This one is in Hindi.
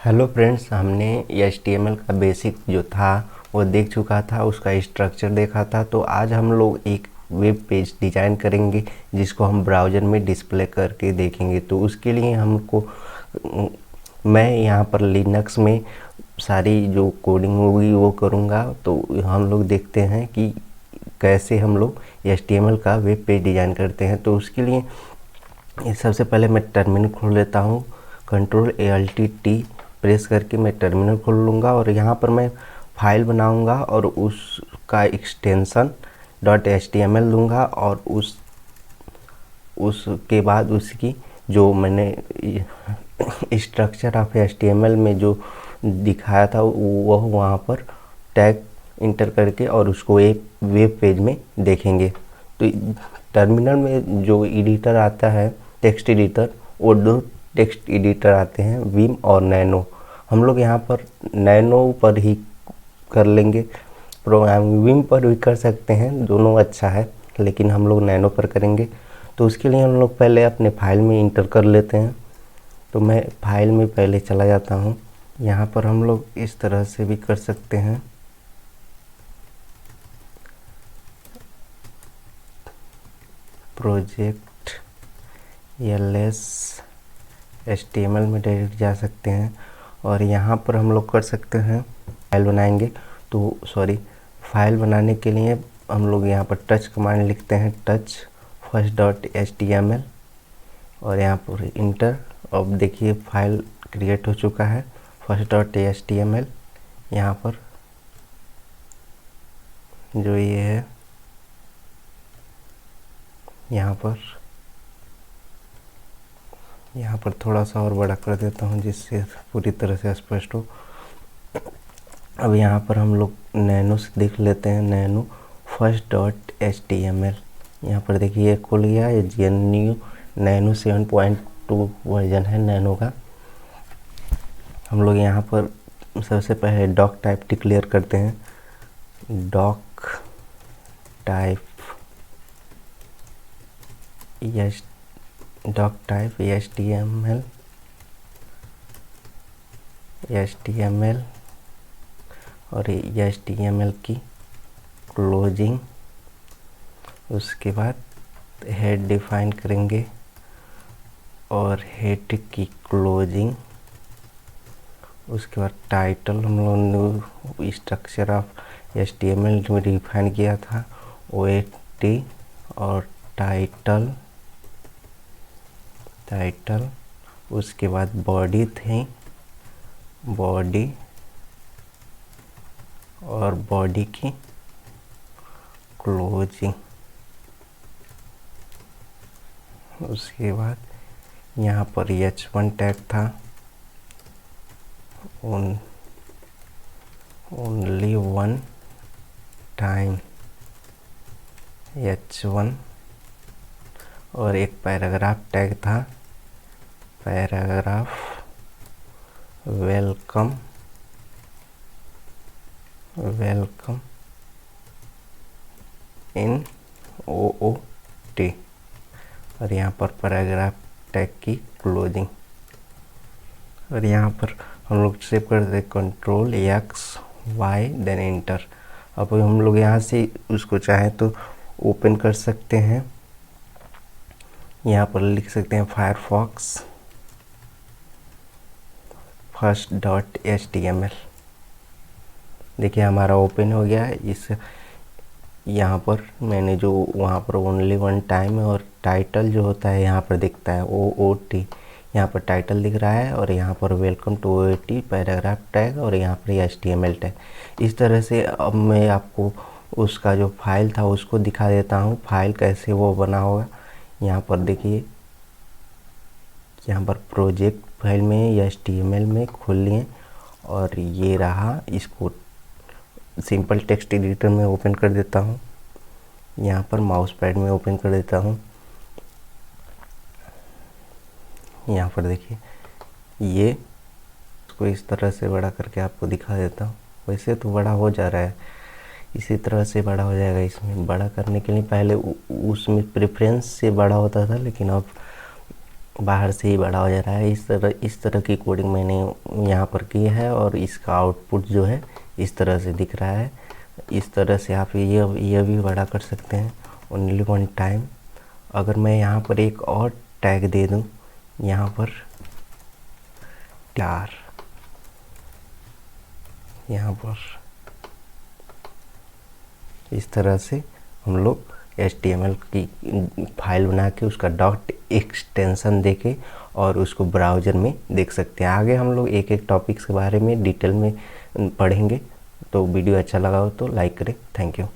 हेलो फ्रेंड्स, हमने HTML का बेसिक जो था वो देख चुका था, उसका स्ट्रक्चर देखा था। तो आज हम लोग एक वेब पेज डिज़ाइन करेंगे जिसको हम ब्राउज़र में डिस्प्ले करके देखेंगे। तो उसके लिए हमको मैं यहाँ पर लिनक्स में सारी जो कोडिंग होगी वो करूँगा। तो हम लोग देखते हैं कि कैसे हम लोग HTML का वेब पेज डिज़ाइन करते हैं। तो उसके लिए सबसे पहले मैं टर्मिनल खोल लेता हूँ। Ctrl+Alt+T प्रेस करके मैं टर्मिनल खोल लूँगा और यहाँ पर मैं फाइल बनाऊँगा और उसका एक्सटेंशन .html दूँगा। और उसके बाद उसकी जो मैंने स्ट्रक्चर ऑफ HTML में जो दिखाया था वह वहाँ पर टैग इंटर करके और उसको एक वेब पेज में देखेंगे। तो टर्मिनल में जो एडिटर आता है टेक्स्ट एडिटर, वो दो टेक्स्ट एडिटर आते हैं, विम और नैनो। हम लोग यहाँ पर नैनो पर ही कर लेंगे प्रोग्राम। विम पर भी कर सकते हैं, दोनों अच्छा है, लेकिन हम लोग नैनो पर करेंगे। तो उसके लिए हम लोग पहले अपने फाइल में इंटर कर लेते हैं। तो मैं फाइल में पहले चला जाता हूँ। यहाँ पर हम लोग इस तरह से भी कर सकते हैं। प्रोजेक्ट ls HTML में डायरेक्ट जा सकते हैं और यहाँ पर हम लोग कर सकते हैं फाइल बनाएंगे। तो फाइल बनाने के लिए हम लोग यहाँ पर टच कमांड लिखते हैं, टच first.html और यहाँ पर इंटर। अब देखिए फाइल क्रिएट हो चुका है first.html। यहाँ पर जो ये है, यहाँ पर थोड़ा सा और बड़ा कर देता हूँ जिससे पूरी तरह से स्पष्ट हो। अब यहाँ पर हम लोग नैनो से देख लेते हैं, नैनो first.html। यहाँ पर देखिए खुल गया, ये GNU नैनो 7.2 वर्जन है नैनो का। हम लोग यहाँ पर सबसे पहले डॉक टाइप डिक्लेयर करते हैं, डॉक टाइप HTML और HTML की क्लोजिंग। उसके बाद हेड डिफाइन करेंगे और हेड की क्लोजिंग। उसके बाद टाइटल हम लोगों ने स्ट्रक्चर ऑफ HTML में डिफाइन किया था, OAT और टाइटल। उसके बाद बॉडी थी, बॉडी और बॉडी की क्लोजिंग। उसके बाद यहाँ पर H1 टैग था, ओनली वन टाइम H1 और एक पैराग्राफ टैग था, पैराग्राफ वेलकम इन OOT और यहाँ पर पैराग्राफ टैग की क्लोजिंग। और यहाँ पर हम लोग सेव कर देते Ctrl+X+Y देन एंटर। अब हम लोग यहाँ से उसको चाहें तो ओपन कर सकते हैं। यहाँ पर लिख सकते हैं फायरफॉक्स first.html। देखिए हमारा ओपन हो गया है। इस यहाँ पर मैंने जो वहाँ पर ओनली वन टाइम है और टाइटल जो होता है यहाँ पर दिखता है OOT, यहाँ पर टाइटल दिख रहा है और यहाँ पर welcome to OOT paragraph tag और यहाँ पर HTML टैग। इस तरह से अब मैं आपको उसका जो फाइल था उसको दिखा देता हूँ, फाइल कैसे वो बना होगा। यहाँ पर देखिए, यहाँ पर प्रोजेक्ट फाइल में HTML में खोल लिए और ये रहा। इसको सिंपल टेक्स्ट एडिटर में ओपन कर देता हूँ, यहाँ पर माउस पैड में ओपन कर देता हूँ। यहाँ पर देखिए ये इसको इस तरह से बड़ा करके आपको दिखा देता हूँ। वैसे तो बड़ा हो जा रहा है, इसी तरह से बड़ा हो जाएगा। इसमें बड़ा करने के लिए पहले उसमें प्रेफरेंस से बड़ा होता था, लेकिन अब बाहर से ही बड़ा हो जा रहा है। इस तरह की कोडिंग मैंने यहाँ पर की है और इसका आउटपुट जो है इस तरह से दिख रहा है। इस तरह से आप ये भी बड़ा कर सकते हैं ओनली वन टाइम। अगर मैं यहाँ पर एक और टैग दे दूँ, यहाँ पर टार, यहाँ पर इस तरह से हम लोग HTML की फाइल बना के उसका डॉट एक्सटेंशन देके और उसको ब्राउज़र में देख सकते हैं। आगे हम लोग एक एक टॉपिक्स के बारे में डिटेल में पढ़ेंगे। तो वीडियो अच्छा लगा हो तो लाइक करें। Thank you.